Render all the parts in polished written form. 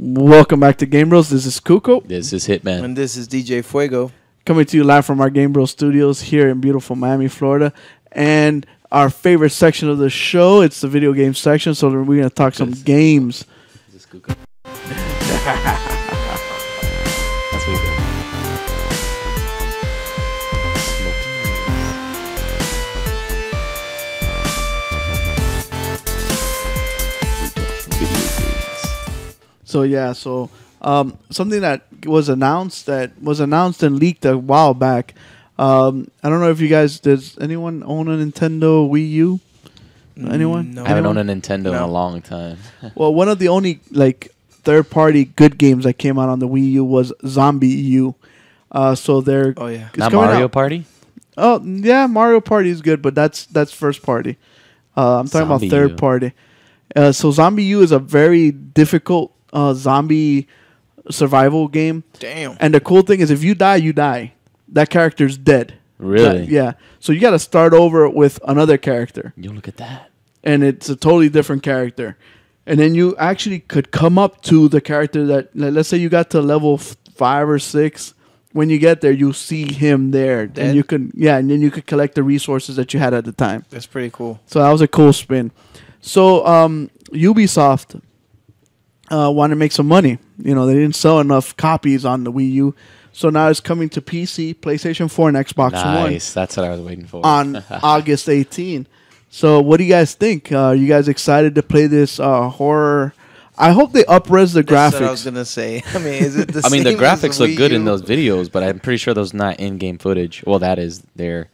Welcome back to GameBros. This is Kuko. This is Hitman. And this is DJ Fuego. Coming to you live from our GameBros studios here in beautiful Miami, Florida. And our favorite section of the show, it's the video game section. So we're going to talk some games. This is Kuko. That's what he did. So something that was announced and leaked a while back. I don't know if you guys, does anyone own a Nintendo Wii U? Anyone? No. I haven't owned a Nintendo in a long time. Well, one of the only third-party good games that came out on the Wii U was Zombie U. So they're Not Mario Party? Oh yeah, Mario Party is good, but that's first party. I'm talking about third party. So Zombie U is a very difficult zombie survival game. Damn. And the cool thing is, if you die, you die. That character's dead. Really? Yeah. So you got to start over with another character. You look at that. And it's a totally different character. And then you actually could come up to the character that, let's say you got to level 5 or 6. When you get there, you see him there. Dead? And you can, and then you could collect the resources that you had at the time. That's pretty cool. So that was a cool spin. So Ubisoft wanted to make some money. You know, they didn't sell enough copies on the Wii U. So now it's coming to PC, PlayStation 4, and Xbox One. Nice. That's what I was waiting for. On August 18. So what do you guys think? Are you guys excited to play this horror? I hope they up-res the graphics. That's what I was going to say. I mean, is it the same the as graphics look Wii good U? in those videos, but I'm pretty sure those not in-game footage. Well, that is there.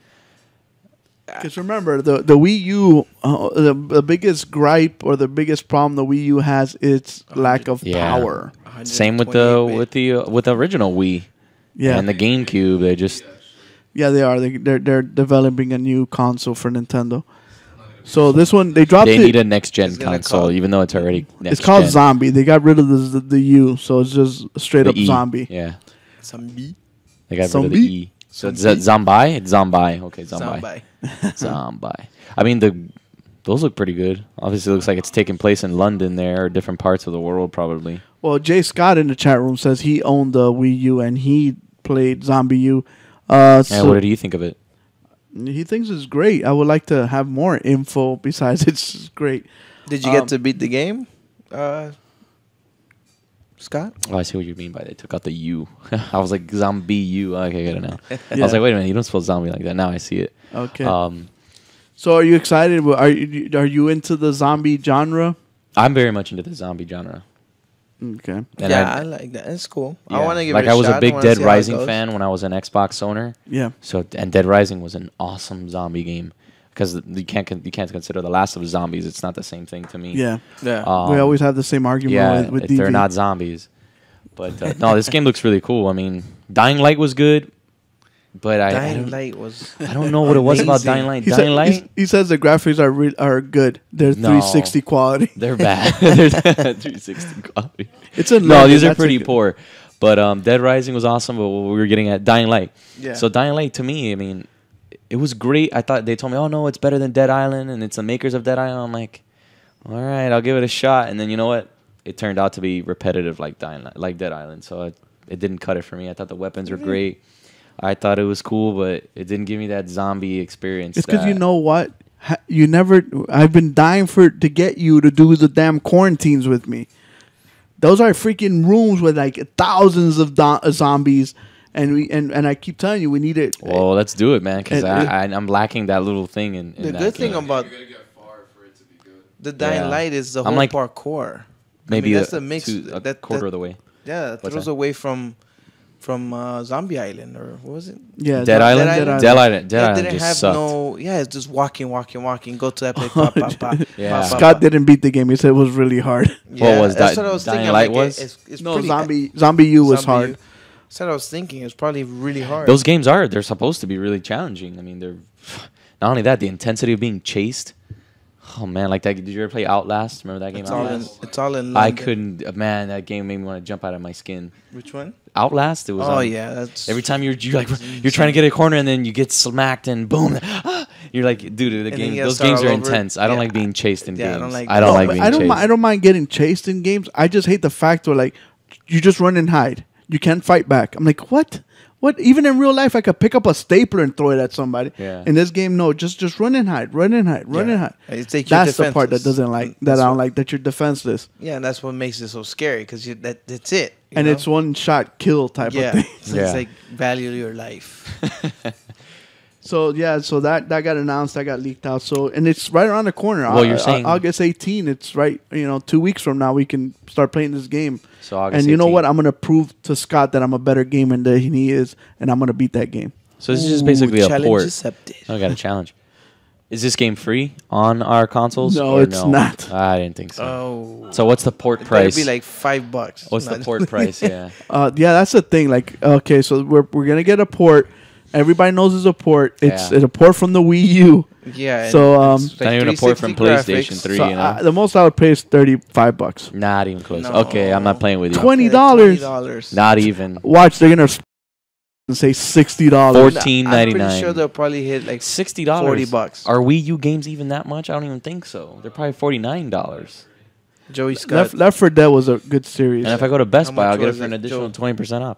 Because remember, the Wii U, the biggest gripe or the biggest problem the Wii U has is lack of power. Same with the original Wii. Yeah, and the GameCube. They just they are. They're developing a new console for Nintendo. So this one they dropped. They it. need a next gen console, even though it's already next It's called gen. Zombie. They got rid of the U, so it's just straight up E. Zombie. Yeah, Zombie. they got rid of the E. So it's Zombi. It's Zombi. Okay, Zombi. Zombie. Zombi. I mean those look pretty good. Obviously, it looks like it's taking place in London there, or different parts of the world, probably. Well, Jay Scott in the chat room says he owned the Wii U and he played Zombie U. What did you think of it? He thinks it's great. I would like to have more info besides it's great. Did you get to beat the game, Scott? Oh, I see what you mean by they took out the U. I was like, Zombie U. Okay, I get it now. I Yeah. was like, wait a minute, you don't spell zombie like that. Now I see it. Okay. So are you excited? Are you into the zombie genre? I'm very much into the zombie genre. Okay. And Yeah, I like that. It's cool. yeah. I want to give like it a I was shot. a big I wanna Dead see how it Rising goes. fan when I was an Xbox owner. Yeah. So and Dead Rising was an awesome zombie game because you can't consider The Last of Us zombies. It's not the same thing to me. Yeah. Yeah. We always have the same argument with DV. they're not zombies. But no, this game looks really cool. I mean, Dying Light was good, but Dying Light was. I don't know what it was about amazing. Dying Light. Dying Light, He says the graphics are good. They're 360 quality. they're bad. They're 360 quality. It's in No, London, these are that's pretty good. poor. But Dead Rising was awesome. But we were getting at Dying Light. Yeah. So Dying Light to me, I mean, it was great. I thought they told me, oh no, it's better than Dead Island, and it's the makers of Dead Island. I'm like, all right, I'll give it a shot. And then you know what? It turned out to be repetitive like Dead Island. So it didn't cut it for me. I thought the weapons were great. I thought it was cool, but it didn't give me that zombie experience. It's because you know what? You never. I've been dying to get you to do the damn quarantines with me. Those are freaking rooms with like thousands of zombies, and I keep telling you we need it. Well, let's do it, man, because I'm lacking that little thing. In The that good thing game. about You gotta get far for it to be good. the Dying Yeah. Light is the I'm whole like parkour. maybe that's the mix. a quarter of the way. Yeah, it What's throws that? away from Zombie Island, or what was it? Yeah, Dead Island. Dead Island It didn't just have sucked. no. Yeah, it's just walking. Go to that place. Pop, pop, pop. Yeah. Scott didn't beat the game. He said it was really hard. Yeah, was that's that? what I was Dying thinking. Light I'm like, was? It's No, pretty, Zombie U was Zombie hard. U. That's what I was thinking. It's probably really hard. Those games they're supposed to be really challenging. I mean, they're not only that, the intensity of being chased. Oh man, like that. Did you ever play Outlast? Remember that game? It's all in. London. I couldn't. Man, that game made me want to jump out of my skin. Which one? Outlast. It was. Oh yeah, that's Every time you're trying to get a corner and then you get smacked and boom, You're like, dude, then you gotta those start games all are over. intense. I don't Yeah. like being chased in Yeah, I games. don't like I don't that. like but being I don't. chased. I don't mind getting chased in games. I just hate the fact where like you just run and hide. You can't fight back. I'm like, what? What? Even in real life, I could pick up a stapler and throw it at somebody. Yeah. In this game, no. Just run and hide. Run and hide. Run and hide. It's like you're That's the part that defenseless. doesn't like. That That's I don't what- like. That you're defenseless. Yeah, and that's what makes it so scary because that's it. you And know? it's one shot kill type yeah. of thing. So Yeah. It's like value your life. So yeah, so that got announced, that got leaked out. So and it's right around the corner. Well, you're saying- August 18. It's right. 2 weeks from now we can start playing this game. So August And you know 18th. what? I'm gonna prove to Scott that I'm a better gamer than he is, and I'm gonna beat that game. So this is just basically Ooh, a challenge port. accepted. I got a challenge. Is this game free on our consoles? No, or it's not. I didn't think so. Oh. So what's the port It better price? be like $5. What's the Not- port price? Yeah. Yeah, that's the thing. Like, okay, so we're gonna get a port. Everybody knows it's a port. It's Yeah. a port from the Wii U. Yeah. So, and it's Not even a port from 360 PlayStation graphics. 3. So you know? the most I would pay is $35. Not even close. No. Okay, I'm not playing with you. $20. $20. Not even. Watch, they're gonna and say $60. $14.99. I'm pretty sure they'll probably hit like $60. $40. Are Wii U games even that much? I don't even think so. They're probably $49. Joey Scott. Left 4 Dead was a good series. And if I go to Best How Buy, I'll much get it was for an it, additional Joe? 20% off.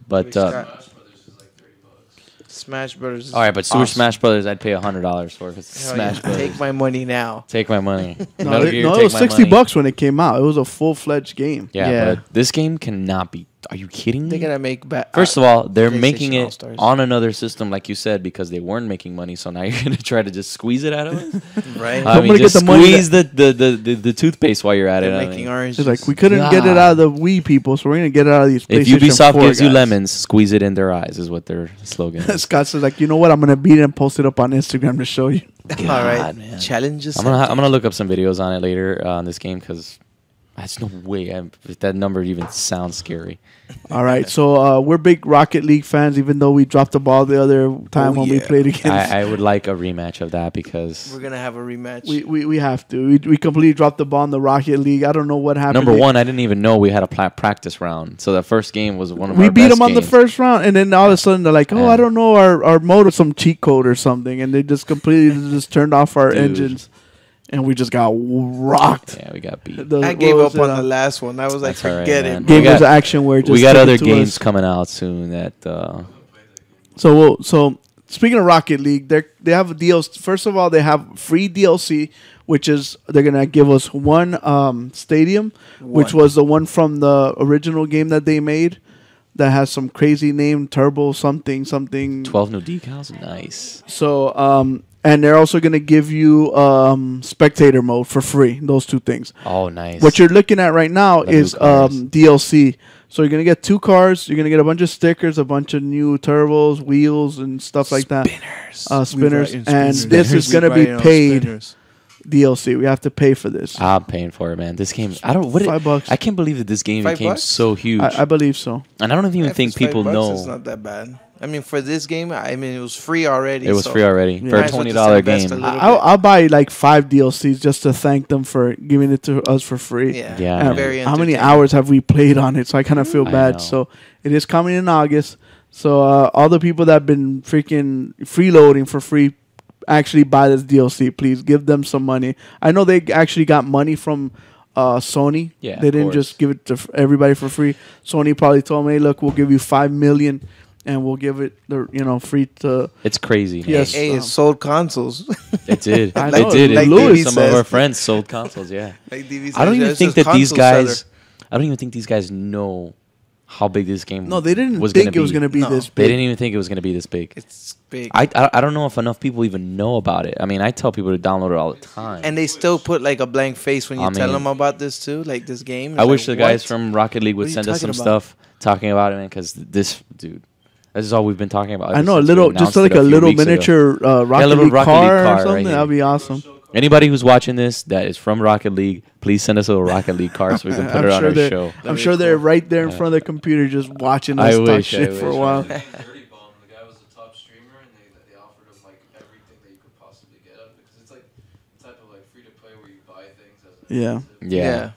But Joey all Scott. Smash Brothers is like $30. Smash Brothers. is right, but Super awesome. Smash Brothers, I'd pay $100 for because Hell Smash yeah. Brothers. Take my money now. Take my money. no, Metal Gear, it take was my $60 money. when it came out. It was a full-fledged game. Yeah, Yeah. but this game cannot be. Are you kidding They're me? gonna make First of all, they're PlayStation making it All-Stars. on another system, like you said, because they weren't making money. So now you're gonna try to just squeeze it out of us. right. I I'm mean, gonna get just the money squeeze the toothpaste while you're at They're it. I making mean. oranges. It's like we couldn't get it out of the Wii people, so we're gonna get it out of these. If PlayStation Ubisoft 4 gives you guys. lemons, squeeze it in their eyes, is what their slogan is. Scott says like, you know what? I'm gonna beat it and post it up on Instagram to show you. All right. God, man. Challenges. I'm gonna look up some videos on it later on this game because that's no way if that number even sounds scary. All right, so we're big Rocket League fans, even though we dropped the ball the other time Oh, when we yeah. played against. I would like a rematch of that because We're gonna have a rematch. We have to. We completely dropped the ball in the Rocket League. I don't know what happened. number one, I didn't even know we had a practice round. So the first game was one of We our beat best them on the games. first round, and then all of a sudden they're like, "Oh, Yeah. I don't know, our mode was some cheat code or something," and they just completely just turned off our Dude. engines, and we just got rocked. Yeah, we got beat. I gave up on the last one. I was like, That's all right, forget man. it. Game We got- was action where it just We got took other it to games us. coming out soon that So speaking of Rocket League, they have a DLC. First of all, they have free DLC, which is they're gonna give us one stadium, which One. was the one from the original game that they made, that has some crazy name, Turbo something. 12 new decals. Nice. So and they're also gonna give you spectator mode for free. Those two things. Oh, nice. What you're looking at right now The new is cars. DLC. So you're gonna get 2 cars. You're gonna get a bunch of stickers, a bunch of new turbos, wheels, and stuff like that. Spinners. And this is gonna be paid DLC. We have to pay for this. I'm paying for it, man. This game, I don't. What? $5. I can't believe that this game $5? became so huge, I believe so. and I don't even If think it's people $5, know It's not that bad. I mean, for this game, I mean, it was free already. it was so free already Yeah. for a Might as well $20 just invest game. a little I'll buy like 5 DLCs just to thank them for giving it to us for free. Yeah. Yeah, And Very how many entertaining. hours have we played on it? So I kind of feel I bad. know. So it is coming in August. So all the people that have been freaking freeloading for free, actually buy this DLC. Please give them some money. I know they actually got money from Sony. Yeah, they of didn't course. just give it to everybody for free. Sony probably told me, "Hey, look, we'll give you $5 million, and we'll give it free to." It's crazy. Yes. Hey, it sold consoles. It did. I It know, did. like It Louis did. Some of says. our friends sold consoles. Yeah. Like DV I don't says, even it's think just that these console guys. seller. I don't even think these guys know how big this game. No, they didn't was think gonna it was be. going to be No. this They big. didn't even think it was going to be this big. It's big. I don't know if enough people even know about it. I mean, I tell people to download it all the time. And they still put like a blank face when you I tell mean- them about this too, like this game. I It's wish like, the guys what? from Rocket League What would are you send us some talking about? stuff talking about it, man. Because this dude, this is all we've been talking about. I ever know a since we little, announced just like it a few little weeks ago. miniature Rocket, little League, Rocket car League or car right something. here. That'd be awesome. Anybody who's watching this that is from Rocket League, please send us a little Rocket League car so we can put it on our they're, show. I'm sure they're right there in front of the computer just watching I us talk wish, shit I for a wish. while. Dirty Bomb, the guy was a top streamer, and they offered him like everything that you could possibly get out of it because it's like the type of like free to play where you buy things as an Yeah. incentive. Yeah.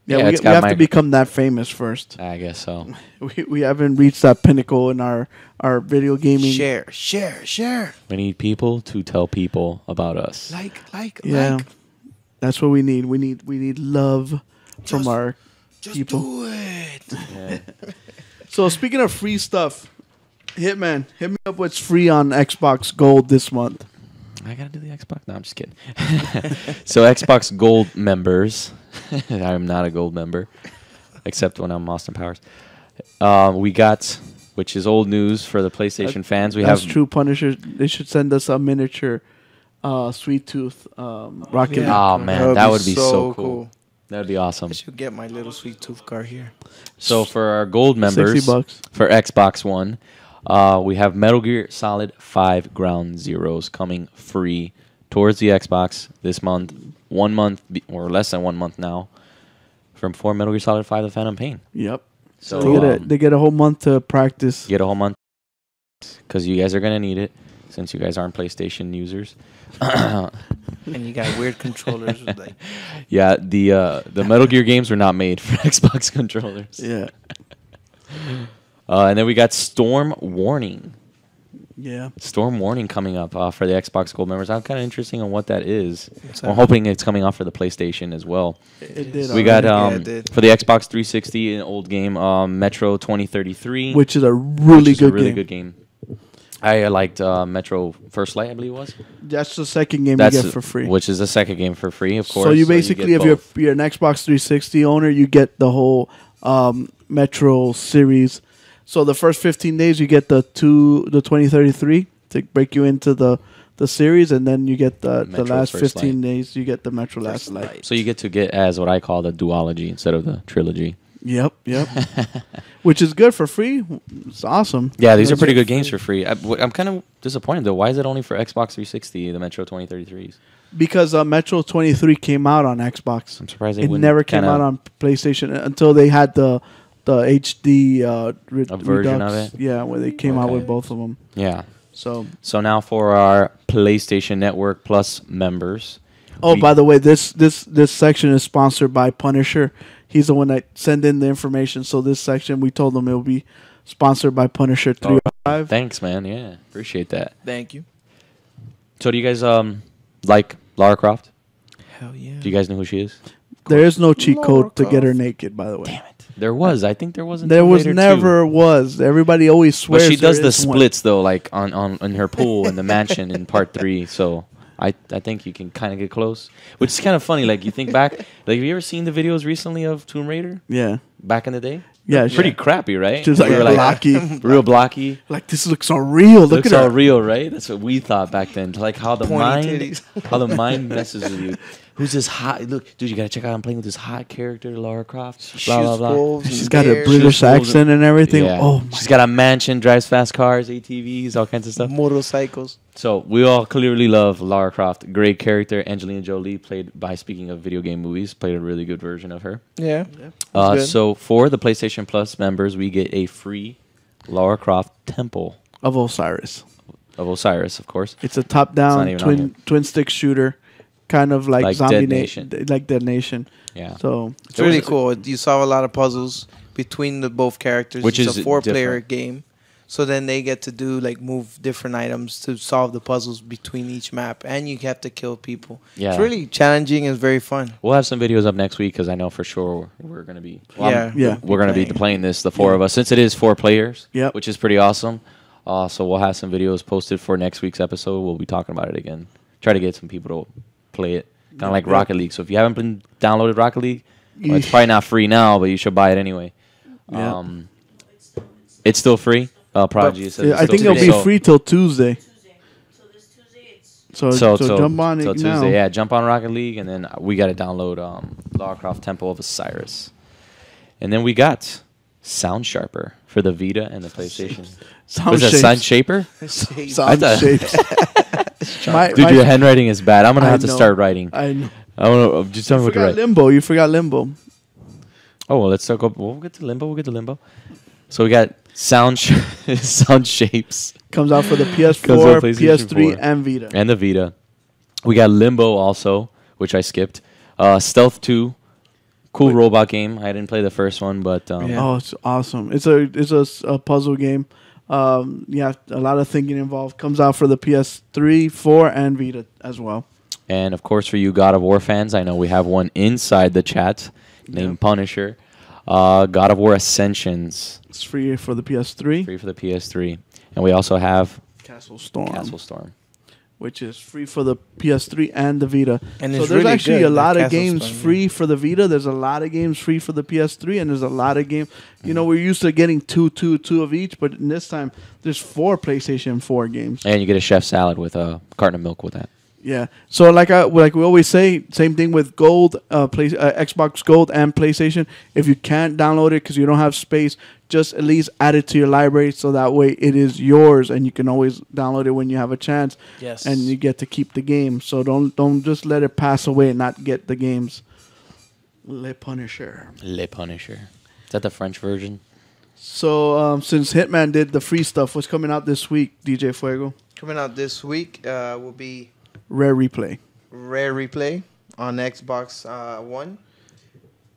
Yeah, Yeah, we it's got have to mic- become that famous first. I guess so. We haven't reached that pinnacle in our video gaming. Share. We need people to tell people about us. Like. That's what we need. We need love from Just- our Just people. do it. Yeah. So speaking of free stuff, Hitman, hit me up what's free on Xbox Gold this month. I gotta do the Xbox. No, I'm just kidding. So Xbox Gold members, I'm not a Gold member, except when I'm Austin Powers. We got, which is old news for the PlayStation fans. We That's have true, Punisher. They should send us a miniature Sweet Tooth Rocket League. Oh man, that would be so cool. cool. That'd be awesome. I should get my little sweet tooth car here. So for our Gold members, $60 for Xbox One, we have Metal Gear Solid 5 Ground Zeroes coming free towards the Xbox this month. 1 month, or less than 1 month now, for Metal Gear Solid 5 The Phantom Pain. Yep. So They get a whole month to practice. get a whole month because you guys are going to need it since you guys aren't PlayStation users. And you got weird controllers with like Yeah, the Metal Gear games were not made for Xbox controllers. Yeah. And then we got Storm Warning. Yeah. Storm Warning coming up for the Xbox Gold members. I'm kind of interested on what that is. What's I'm that? hoping it's coming off for the PlayStation as well. It did. We got Yeah, it did. for the Xbox 360 an old game, Metro 2033, which is a which really is good a really game. good game. I liked Metro First Light, I believe it was. That's the second game That's you get for free. Which is the second game for free, of course. So you basically, get if both. you're an Xbox 360 owner, you get the whole Metro series. So the first 15 days, you get the 2033 to break you into the series, and then you get the Metro last First 15 Light. days, you get the Metro Last First Light. Light. So you get to get as what I call the duology instead of the trilogy. Yep. Which is good for free. It's awesome. Yeah, these are It's pretty free. good games for free. I'm kind of disappointed though. Why is it only for Xbox 360, the Metro 2033s? Because Metro 23 came out on Xbox. I'm surprised they It wouldn't never came kinda- out on PlayStation until they had the HD A version of Redux. it? Yeah, where they came out Okay. with both of them. Yeah. So, So now for our PlayStation Network Plus members. we- by the way, this section is sponsored by Punisher. He's the one that sent in the information. So this section, we told him it will be sponsored by Punisher 305. Thanks, man. Yeah, appreciate that. Thank you. So do you guys like Lara Croft? Hell yeah. Do you guys know who she is? There is no cheat Lara code to get her Croft. naked, by the way. Damn it. There was. I think there wasn't. There was never was. Everybody always swears. But she does there the is one. splits though, like on in her pool in the mansion in part 3. So I think you can kind of get close, which is kind of funny. Like you think back, like have you ever seen the videos recently of Tomb Raider Yeah. back in the day? Yeah. Pretty crappy, right? She's like We were blocky. real blocky. Like, this looks so real. Look Looks at all her. real, right? That's what we thought back then. Like how the Pointy mind, titties. how the mind messes with you. Who's this hot? Look, dude, you gotta check out. I'm playing with this hot character, Lara Croft. Blah blah blah. wolves She's and got a bears, British wolves. accent and everything. Yeah. Oh, my. She's got a mansion, drives fast cars, ATVs, all kinds of stuff. motorcycles. So we all clearly love Lara Croft. Great character. Angelina Jolie played by, speaking of video game movies, played a really good version of her. Yeah. Good. So for the PlayStation Plus members, we get a free Lara Croft Temple Of Osiris. of Osiris, of course. It's a It's not top-down even on twin stick shooter, kind of like Like Zombie Dead Nation. like Dead Nation. Yeah. So It's really cool. You solve a lot of puzzles between the both characters. Which it's is a 4-player different. game. So then they get to do like move different items to solve the puzzles between each map, and you have to kill people. Yeah. It's really challenging and very fun. We'll have some videos up next week because I know for sure we're going to be. Yeah. We're going to be playing. playing this, the four of us, since it is 4 players. Yep. Which is pretty awesome. So we'll have some videos posted for next week's episode. We'll be talking about it again. Try to get some people to play it, kind of like Yep. Rocket League. So if you haven't been downloaded Rocket League, well, it's probably not free now, but you should buy it anyway. Yeah. It's still free. Prodigy says Yeah, it's I still think it'll free. be So- free till Tuesday. Tuesday. So this Tuesday, it's So jump on till it Tuesday. now. Yeah, jump on Rocket League, and then we got to download Lara Croft Temple of Osiris, and then we got Sound Sharper for the Vita and the PlayStation. Sound Was that shapes. Sound Shaper? Sound I thought- shapes. My- Dude, my- your handwriting is bad. I'm gonna I have to know. start writing. I know. I want to just tell me You what to forgot write. Limbo. You forgot Limbo. Oh, well, let's talk. We'll get to Limbo. We'll get to Limbo. So we got Sound Shapes Comes out for the Comes PS4, out PlayStation PS3, 4. and Vita. and the Vita. We got Limbo also, which I skipped. Stealth 2, Cool robot game. I didn't play the first one, but Yeah. Oh, it's awesome. It's a puzzle game. Yeah, a lot of thinking involved. Comes out for the PS3, 4, and Vita as well. and of course for you God of War fans, I know we have one inside the chat named Punisher. God of War Ascensions, It's free for the PS3. free for the PS3, and we also have Castle Storm, Castle Storm. which is free for the PS3 and the Vita. And So it's there's really actually good, a lot that of Castle games Storm, free for the Vita. There's a lot of games free for the PS3, and there's a lot of games. You know, we're used to getting two of each, but in this time there's 4 PlayStation 4 games. And you get a chef salad with a carton of milk with that. Yeah. So like we always say, same thing with Gold, Xbox Gold and PlayStation. If you can't download it because you don't have space, just at least add it to your library so that way it is yours and you can always download it when you have a chance. Yes. And you get to keep the game. So don't just let it pass away and not get the games. Le Punisher. Le Punisher. Is that the French version? So since Hitman did the free stuff, what's coming out this week, DJ Fuego? Coming out this week will be Rare Replay. Rare Replay on Xbox One.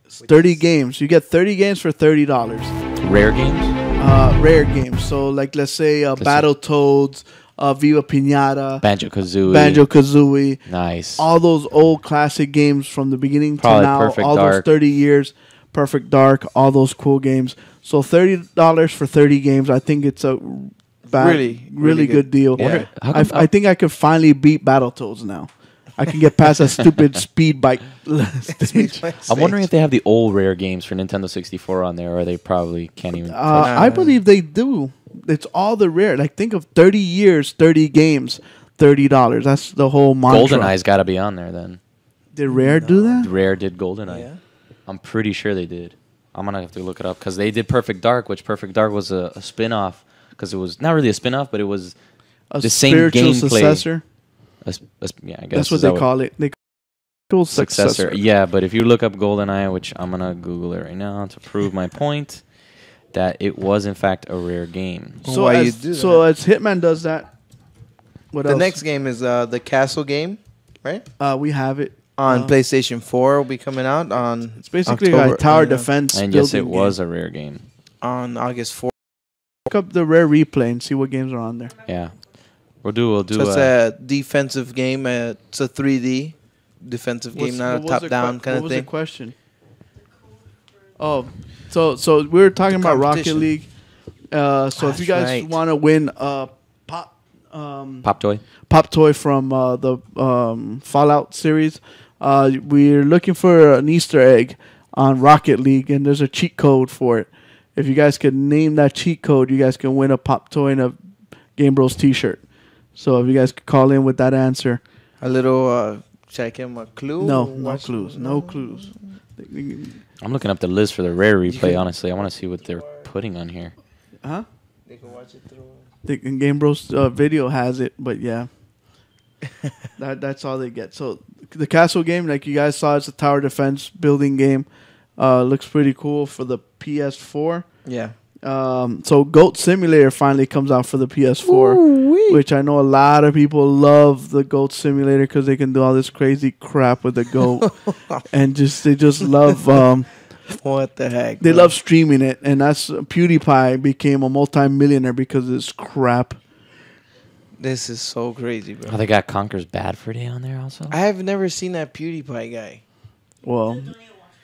It's 30 games. You get 30 games for $30. Rare games? Rare games. So, like, let's say Battletoads, Viva Pinata, Banjo-Kazooie. Banjo-Kazooie, Nice. all those old classic games from the beginning Probably to now, Perfect all Dark. those 30 years, Perfect Dark, all those cool games. So, $30 for 30 games. I think it's a really good deal. Yeah. How come- I think I could finally beat Battletoads now. I can get past that stupid speed bike stage. I'm wondering if they have the old rare games for Nintendo 64 on there, or they probably can't even. I believe they do. It's all the rare. Like, think of 30 years, 30 games, $30. That's the whole mantra. GoldenEye's got to be on there then. Did Rare do that? Rare did GoldenEye. Yeah. I'm pretty sure they did. I'm going to have to look it up because they did Perfect Dark, which Perfect Dark was a spin-off because it was not really a spin-off, but it was A the same spiritual gameplay. successor. Yeah, I guess. That's what Is they that call it. They call it successor. Yeah, but if you look up GoldenEye, which I'm going to Google it right now to prove my point, that it was in fact a rare game. So Why you as, do so that? as Hitman does that, what The else? next game is the Castle game, right? We have it On PlayStation 4 will be coming out on It's basically October- a tower yeah. defense. And yes, it building was game. a rare game. on August 4th. Look up the Rare Replay and see what games are on there. Yeah. We'll do So it's a defensive game. It's a 3D defensive game, not a top-down kind What of was thing. the question? Oh, so we were talking about Rocket Competition. League. So if That's you guys right. want to win a Pop Toy. pop toy from the Fallout series, we're looking for an Easter egg on Rocket League, and there's a cheat code for it. If you guys can name that cheat code, you guys can win a pop toy and a GameBros T-shirt. So if you guys could call in with that answer. A little, should I give him a clue? No Watch- clues. No clues. I'm looking up the list for the rare replay, can- honestly. I want to see what they're putting on here. Huh? They can watch it through. The GameBros video has it, but yeah, that's all they get. So the castle game, like you guys saw, it's a tower defense building game. Looks pretty cool for the PS4. Yeah. So Goat Simulator finally comes out for the PS4, which I know a lot of people love the Goat Simulator because they can do all this crazy crap with the goat, and they just love. What the heck? They bro? love streaming it, and that's PewDiePie became a multi-millionaire because of this crap. This is so crazy, Oh, bro. they got Conker's Bad Fur Day on there also? I have never seen that PewDiePie guy. Well,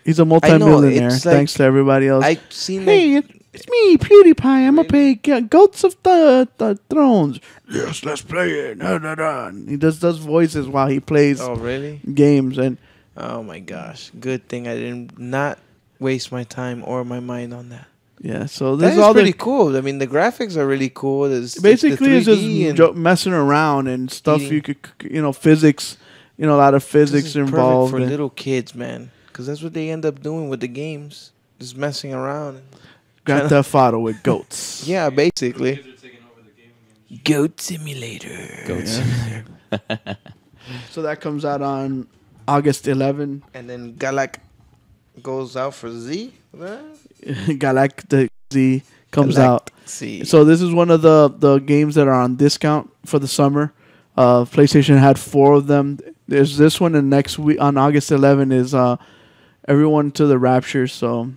he's a multi-millionaire it's like- thanks to everybody else. I've seen Hey, like, it's me, PewDiePie. I'm gonna play Goats of the Thrones. Yes, let's play it. Da, da, da. And he just does voices while he plays oh really? games, and Oh my gosh! Good thing I didn't not waste my time or my mind on that. yeah. So That this is is all pretty the cool. I mean, the graphics are really cool. There's basically the it's just 3D and messing around and stuff. Eating. You could physics, a lot of this physics is perfect involved. for and little kids, man. Because that's what they end up doing with the games, just messing around. Grand Theft Auto with goats. Yeah, basically. Kids are taking over the gaming industry. Goat Simulator. Goats. So that comes out on August 11. And then Galak goes out for Z. What? Galactic Z comes out. See. So this is one of the games that are on discount for the summer. PlayStation had 4 of them. There's this one, and next week on August 11 is everyone to the rapture. So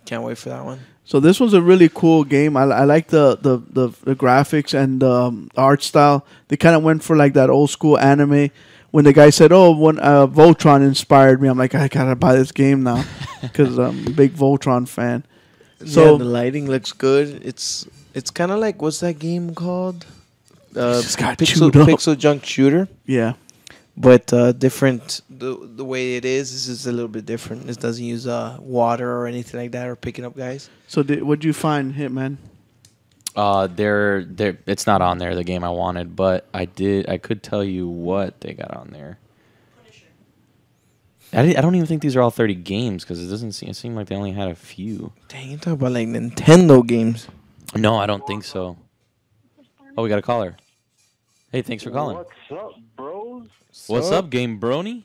Can't wait for that one. this was a really cool game. I like the graphics and art style. They kind of went for like that old school anime. When the guy said, "Oh, when Voltron inspired me," I'm like, I gotta buy this game now because I'm a big Voltron fan. So Yeah, the lighting looks good. It's kind of like, what's that game called? just got chewed up. Pixel Junk Shooter. Yeah. But different. The way it is just a little bit different. It doesn't use water or anything like that or picking up guys. So what'd you find, Hitman? They're it's not on there, the game I wanted, but I could tell you what they got on there. I don't even think these are all 30 games because it seemed like they only had a few. Dang, you talk about like Nintendo games. No, I don't think so. Oh, we got a caller. Hey, thanks for calling. What's up, bros? What's up, Game Brony?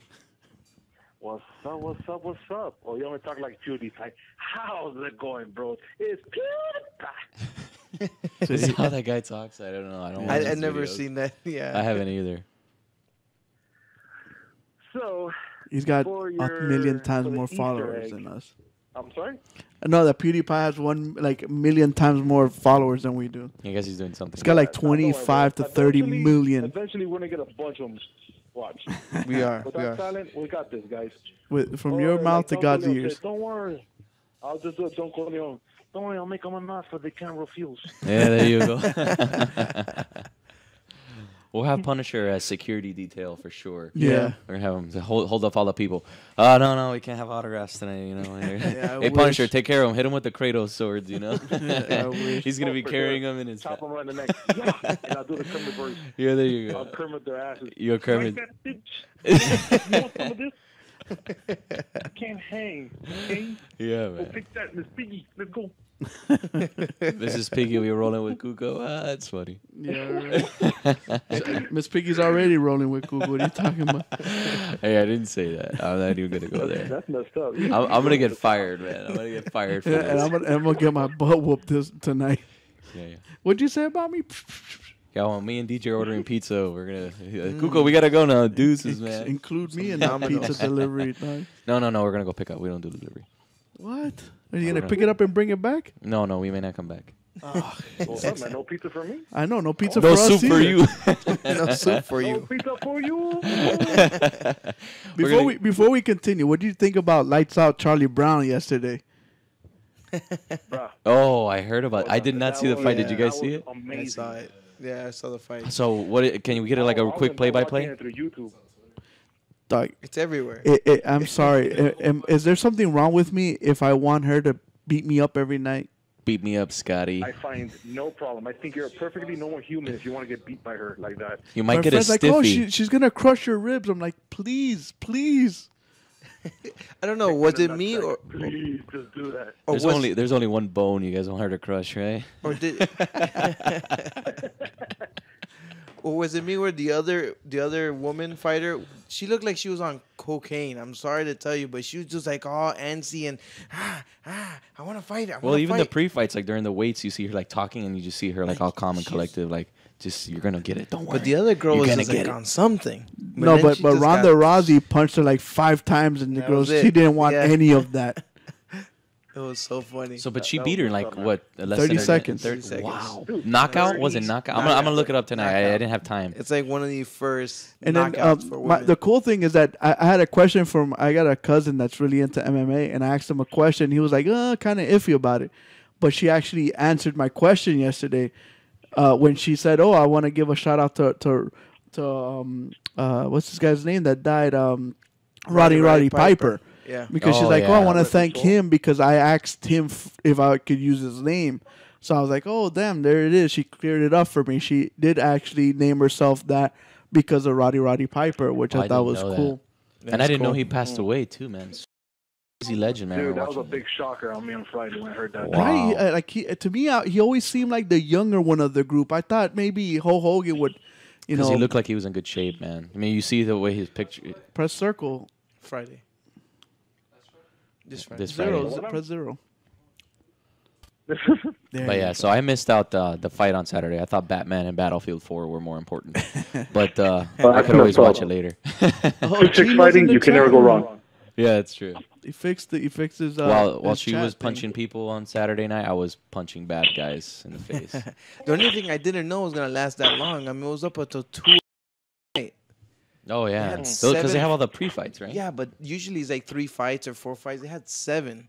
What's up, what's up, what's up? Oh, you want to talk like PewDiePie. How's it going, bro? It's PewDiePie. Is that how that guy talks? I don't know. I don't. watch I've his never videos. seen that. Yeah. I haven't either. So, He's got For a your- million times for the more Easter followers egg. than us. I'm sorry? No, that PewDiePie has a million times more followers than we do. I guess he's doing something. It's got like Don't worry, 25 to bro. 30 Eventually- million. Eventually, we're going to get a bunch of them. Watch. We are. Without talent, we got this, guys. From Or your like mouth to Don God's Corleone ears. said, don't worry. I'll just do it. Don Corleone. Don't worry, I'll make them a mouth so they can't refuse. Yeah, there you go. We'll have Punisher as security detail for sure. Yeah. We're gonna have him to hold up all the people. Oh no, we can't have autographs tonight. You know. I Hey Punisher, wish. take care of him. Hit him with the Kratos swords. You know. I wish. He's gonna be Oh, for carrying sure. them in his. Chop them right in the neck. Yeah. And I'll do the Kermit voice. Yeah, there you I'll go. Kermit their asses. You're Kermit. Like that, bitch. You want some of this? I can't hang. Okay? Yeah, Go man. pick that, Miss Piggy. Let's go. This is Piggy. We were rolling with Kuko. Ah, that's funny. Yeah, right. Miss Piggy's already rolling with Google. What are you talking about? Hey, I didn't say that. I'm not even gonna go there. That's messed up. I'm gonna get fired, man. I'm gonna get fired for Yeah, and this. I'm gonna get my butt whooped tonight. Yeah. What'd you say about me? Yeah, well, me and DJ are ordering pizza. We're gonna Kuko, we gotta go now. Deuces, man. Include me in that pizza delivery. Dog. No, we're gonna go pick up. We don't do delivery. What? Are you gonna pick it up and bring it back? No, we may not come back. What's up, man? No pizza for me? I know, no pizza No for us soup for either. you. No soup for No you. pizza for you? Before we continue, what do you think about Lights Out Charlie Brown yesterday? Bruh. Oh, I heard about. I did not see the fight. Did you guys see it? I Amazing. saw it. Yeah, I saw the fight. So what? Can we get it like I a was quick watching play-by-play? it through YouTube. Dog, It's everywhere. I'm sorry. Is there something wrong with me if I want her to beat me up every night? Beat me up, Scotty. I find no problem. I think you're a perfectly normal human if you want to get beat by her like that. You might My get a friend's like, oh, stiffy. she's gonna crush your ribs. I'm like, please. I don't know. Was it Not me sex. or Please just do that. There's only one bone you guys want her to crush, right? or did or was it me or the other woman fighter? She looked like she was on cocaine. I'm sorry to tell you, but she was just like all antsy and I want to fight. Well, even the pre-fights, like during the weights, you see her like talking, and you just see her like all calm and collective, like just you're gonna get it. Don't worry. But the other girl You're was gonna just get like it. on something. No, then but she just Ronda got- Rousey punched her like 5 times, and the That girl, was she it. didn't want Yeah. any of that. It was so funny. So, but she that beat her in was like what's up, what? Less 30 than a- seconds. 30 seconds. Wow. Dude, Knockout? Was it 30 knockout? I'm gonna look it up tonight. I didn't have time. It's like one of the first And then knockouts for women. the cool thing is that I had a question from, I got a cousin that's really into MMA, and I asked him a question. He was like, kind of iffy about it. But she actually answered my question yesterday when she said, oh, I want to give a shout out to what's this guy's name that died? Roddy Piper. Yeah. Because she's Oh, like, yeah. oh, I want to Rest his thank soul. him because I asked him if I could use his name. So I was like, oh, damn, there it is. She cleared it up for me. She did actually name herself that because of Roddy Piper, which Oh, I I thought didn't was know cool. And I didn't know cool. he passed away too, man. Crazy legend, man. Dude, We're that was a watching big shocker on me on Friday when I heard that. Wow. Right? To me, he always seemed like the younger one of the group. I thought maybe Hulk Hogan would, because he looked like he was in good shape, man. I mean, you see the way his picture. press circle. Friday. This Friday. This Friday. Zero. Press 0. There But you yeah, go. so I missed out the fight on Saturday. I thought Batman and Battlefield 4 were more important, but I that's could always no watch it problem. later. Oh, Chick Chino's in fighting, the you can never chat go room. wrong. Yeah, that's true. He fixed it. He fixed his. While his she chat was thing. punching people on Saturday night, I was punching bad guys in the face. The only thing I didn't know was gonna last that long. I mean, it was up until 2. Oh They yeah, had because 7 they have all the pre-fights, right? Yeah, but usually it's like 3 fights or 4 fights. They had 7.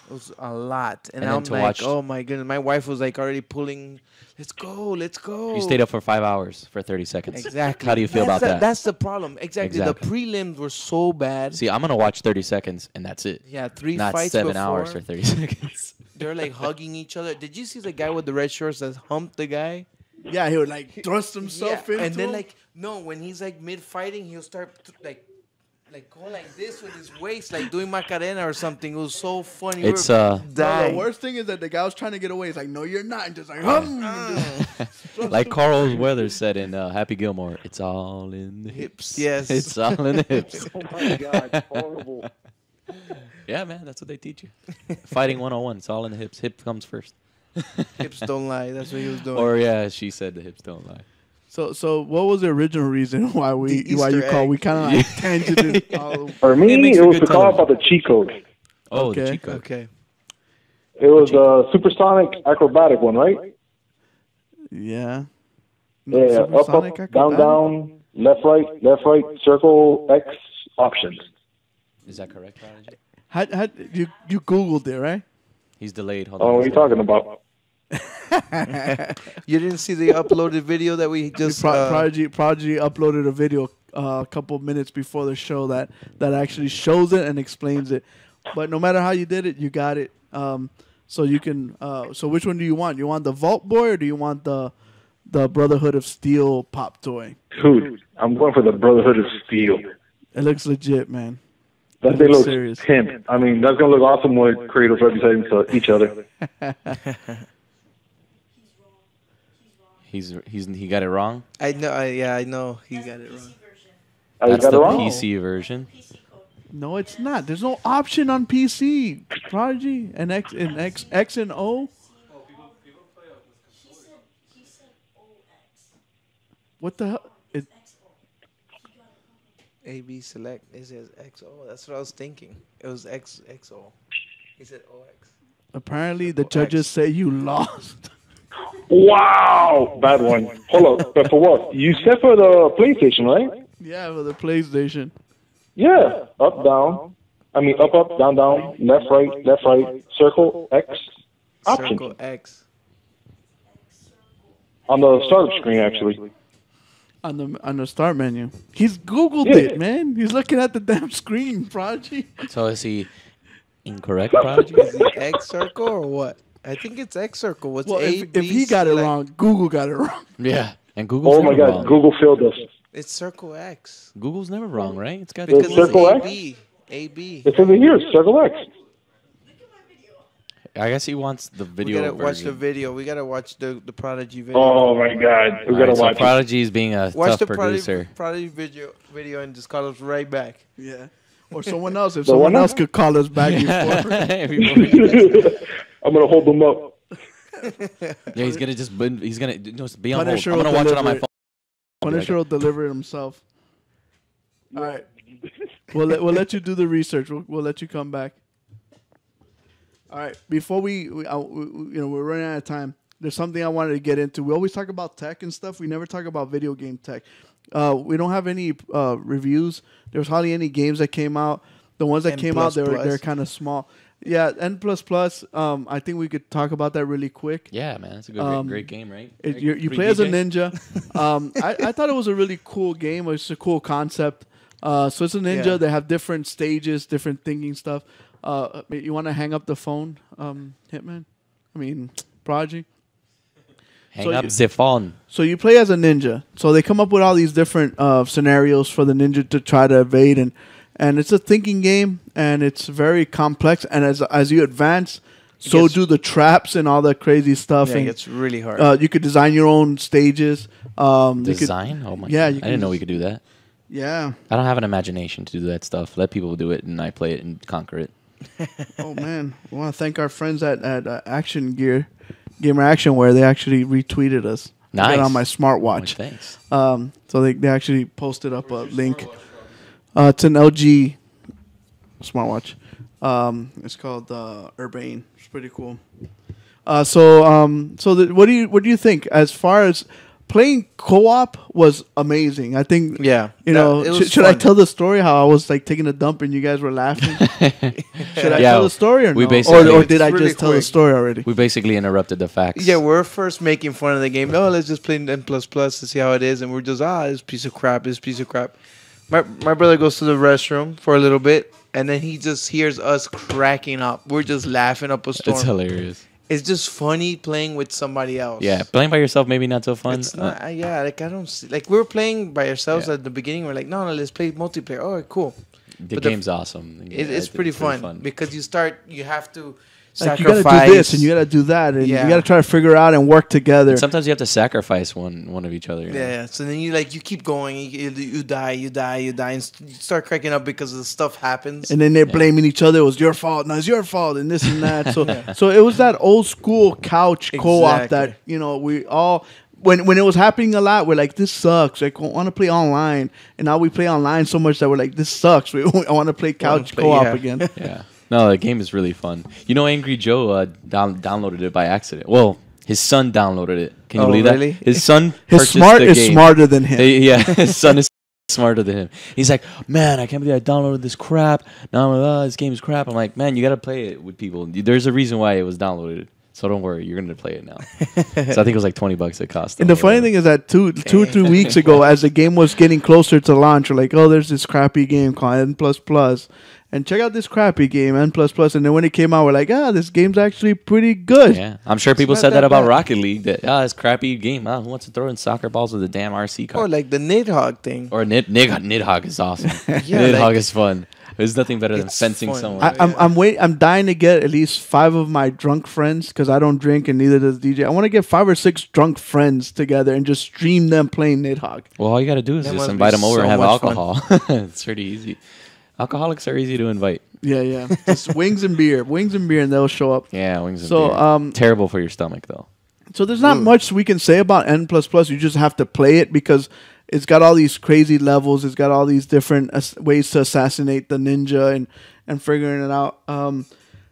It was a lot, and And then I'm to like, watch- oh my goodness. My wife was like already pulling. Let's go, let's go. You stayed up for 5 hours for 30 seconds. Exactly. How do you feel about that? That's the problem. Exactly. Exactly. The prelims were so bad. See, I'm gonna watch 30 seconds and that's it. Yeah, 3 Not fights 7 before. hours for 30 seconds. They're like hugging each other. Did you see the guy with the red shorts that humped the guy? Yeah, he would like thrust himself into and then him. like no, when he's like mid fighting, he'll start like go like this with his waist, like doing Macarena or something. It was so funny. It's, we were No, dying. the worst thing is that the guy was trying to get away. He's like, "No, you're not." And just like, Like Carl Weathers said in Happy Gilmore, it's all in the hips. Yes. It's all in the hips. Oh my God, horrible. Yeah, man, that's what they teach you. Fighting 101, it's all in the hips. Hip comes first. Hips don't lie. That's what he was doing. Or yeah, she said the hips don't lie. So what was the original reason why The why you Easter call egg. we kind of like tangented all over. For It me, makes it for was good to call television. about the cheat code. Oh, Okay. the cheat code. Okay. It was a supersonic acrobatic one, right? Yeah. Yeah, up, Supersonic up, down, acrobatic? down, left, right, circle, X, options. Is that correct, Prodigy? How you Googled it, right? He's delayed. Hold Oh, on. what are you talking about? You didn't see the uploaded video that we just Prodigy uploaded a video a couple of minutes before the show that actually shows it and explains it. But no matter how you did it, you got it. So you can. So which one do you want? You want the Vault Boy or do you want the Brotherhood of Steel pop toy? Dude, I'm going for the Brotherhood of Steel. It looks legit, man. That It thing looks looks serious. pimp. I mean, that's going to look awesome with Kratos representing to each other. He got it wrong. I know. I know. He got it wrong. Oh, you That's got it the wrong? PC version. No, it's not. There's no option on PC. Prodigy and X and O. He said OX. What the hell? It, AB select. It says XO. That's what I was thinking. It was XO. He said OX. apparently, the judges say you lost. Wow! Bad one. Hold up. But for what? You said for the PlayStation, right? Yeah, for the PlayStation. Yeah. Up, down. I mean, up, down, left, right, circle, X, option. Circle X. On the start screen, actually. On the start menu. He's Googled Yeah. it, man. He's looking at the damn screen, Prodigy. So is he incorrect, Prodigy? Is it X circle or what? I think it's X circle. What's Well, A, if B, he got it select? wrong, Google got it wrong. Yeah, and Google's Oh my never God, wrong. Google failed us. It's circle X. Google's never wrong, right? It's got It's Because circle it's X? AB. AB. It's over here, circle X. I guess he wants the We video gotta watch the version. video. We gotta watch the Prodigy video. Oh my God, we All gotta right, so watch it. Prodigy is being a Watch tough the producer. Prodigy video and just call us right back. Yeah. Or someone else. If The someone one else could call us back before. I'm gonna hold them up. Yeah, he's gonna just be on hold. Punisher I'm will gonna watch it on my deliver phone. Punisher will deliver it himself. All right. We'll let you do the research. We'll let you come back. All right. Before we're running out of time. There's something I wanted to get into. We always talk about tech and stuff. We never talk about video game tech. We don't have any reviews. There's hardly any games that came out. The ones that N++. came out, they're kind of small. Yeah, N++. I think we could talk about that really quick. Yeah, man, it's a good, great game, right? You Free play as a DJ? ninja. I thought it was a really cool game. It's a cool concept. So it's a ninja. Yeah. They have different stages, different thinking stuff. You want to hang up the phone, Hitman? I mean, Prodigy? Hang So up you- the phone. So you play as a ninja. So they come up with all these different scenarios for the ninja to try to evade, and it's a thinking game, and it's very complex. And as you advance, so gets- do the traps and all the crazy stuff. Yeah, and it's really hard. you could design your own stages. You could- Design? Oh my yeah, god. you I didn't know can we could do that. yeah. I don't have an imagination to do that stuff. Let people do it and I play it and conquer it. Oh man, I want to thank our friends at Action Gear, Gamer Action, where they actually retweeted us. I got it Nice. on my smartwatch. Oh, thanks. So they actually posted up a link. It's an LG smartwatch. It's called Urbane. It's pretty cool. What do you think as far as playing co-op was amazing? I think Yeah, you know. it was Should I fun. tell the story how I was like taking a dump and you guys were laughing? Should I Yeah, tell the story or we no? basically- Or did I It's really just tell the quick. story already? We basically interrupted the facts. Yeah, we're first making fun of the game. Oh, let's just play N++ to see how it is, and we're just this piece of crap, this piece of crap. My brother goes to the restroom for a little bit, and then he just hears us cracking up. We're just laughing up a storm. It's hilarious. It's just funny playing with somebody else. Yeah, playing by yourself maybe not so fun. It's not. Yeah, like I don't see. Like we were playing by ourselves Yeah. at the beginning. We're like, no, let's play multiplayer. Oh, cool. The but the- game's awesome. It's pretty fun because you have to Like you sacrifice. gotta do this and you gotta do that and Yeah. you gotta try to figure out and work together. And sometimes you have to sacrifice one of each other. You know? Yeah, so then you keep going, you die, and you start cracking up because the stuff happens. And then they're blaming each other. It was your fault. No, it's your fault, and this and that. So it was that old school couch co-op Exactly. that we all when it was happening a lot. We're like, this sucks. Like, I want to play online, and now we play online so much that we're like, this sucks. I want to play couch play, co-op yeah. again. Yeah. No, the game is really fun. You know, Angry Joe downloaded it by accident. Well, his son downloaded it. Can you Oh, believe really? that? His son His purchased smart the is game. smarter than him. Yeah, his son is smarter than him. He's like, man, I can't believe I downloaded this crap. Now I'm like, this game is crap. I'm like, man, you got to play it with people. There's a reason why it was downloaded. So don't worry, you're gonna play it now. So I think it was like $20 it cost. And the funny thing is that two or 3 weeks ago, as the game was getting closer to launch, we're like, oh, there's this crappy game called N++. And check out this crappy game, N++. And then when it came out, we're like, this game's actually pretty good. Yeah, I'm sure people not said that that about bad. Rocket League. That it's crappy game. Who wants to throw in soccer balls with a damn RC car? Or like the Nidhogg thing. Or Nidhogg is awesome. Yeah, Nidhogg like- is fun. There's nothing better than It's fencing fun. someone. I'm dying to get at least 5 of my drunk friends because I don't drink and neither does DJ. I want to get 5 or 6 drunk friends together and just stream them playing Nidhogg. Well, all you got to do is That just must invite be them over so and have much fun. alcohol. It's pretty easy. Alcoholics are easy to invite. Yeah. Just wings and beer, and they'll show up. Yeah, wings and So, beer. Terrible for your stomach, though. So there's not much we can say about N++. You just have to play it because it's got all these crazy levels. It's got all these different ways to assassinate the ninja and figuring it out.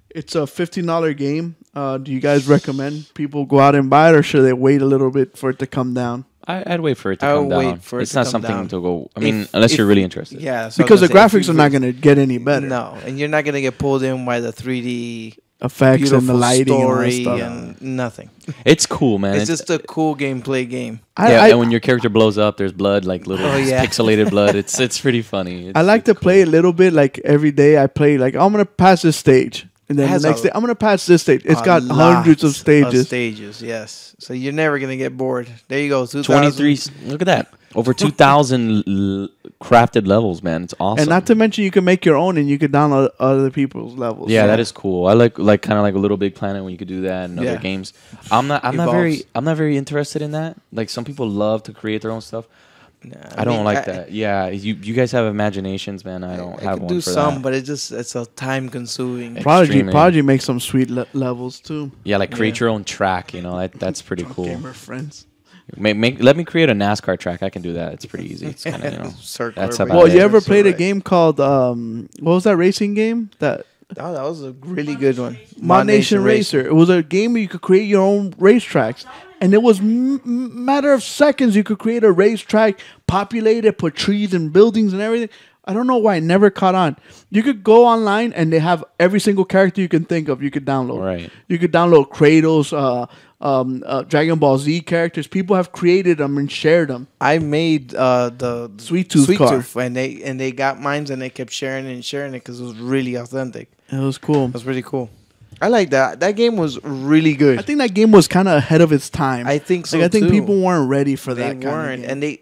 It's a $15 game. Do you guys recommend people go out and buy it, or should they wait a little bit for it to come down? I'd wait for it to I come would wait down. for it It's to not come something down. to go. I mean, If- unless if- you're really interested. Yeah, so I Because the was gonna say, if graphics you are not really- going to get any better. No, and you're not gonna get pulled in by the 3D Effects beautiful and the lighting and all that story stuff. and nothing. It's cool, man. It's just a cool gameplay game. And when your character blows up, there's blood, like little Oh, yeah. pixelated blood. It's pretty funny. I like to play a little bit. Like every day, I play. Like I'm gonna pass this stage, and then It has the next a- day I'm gonna pass this stage. It's A got hundreds of lot stages. stages, yes. So you're never gonna get bored. There you go. 23. Look at that. Over 2,000 crafted levels, man. It's awesome. And not to mention, you can make your own, and you can download other people's levels. Yeah, So- that is cool. I like kind of like a Little Big Planet when you could do that and other Yeah. games. I'm not Evolves. very interested in that. Like some people love to create their own stuff. Nah, I don't mean, like that. Yeah, you guys have imaginations, man. I don't I have could one do for some, that. but it's a time consuming. Extremely. Prodigy makes some sweet levels too. Yeah, like create Yeah. your own track. You know, that's pretty cool. Gamer friends. Let me create a NASCAR track. I can do that. It's pretty easy. It's kind of Circular that's breaker. about Well, it. you ever That's played a alright. game called what was that racing game? That Oh, that was a really good one. Mod Nation Racer. It was a game where you could create your own racetracks, and it was matter of seconds. You could create a racetrack, populate it, put trees and buildings and everything. I don't know why it never caught on. You could go online and they have every single character you can think of. You could download. Right. You could download Kratos, Dragon Ball Z characters. People have created them and shared them. I made the Sweet Tooth car. and they got mines and they kept sharing it because it was really authentic. It was cool. It was pretty cool. I like that. That game was really good. I think that game was kind of ahead of its time. I think so Like, I think too. people weren't ready for They that. kind of weren't, game. and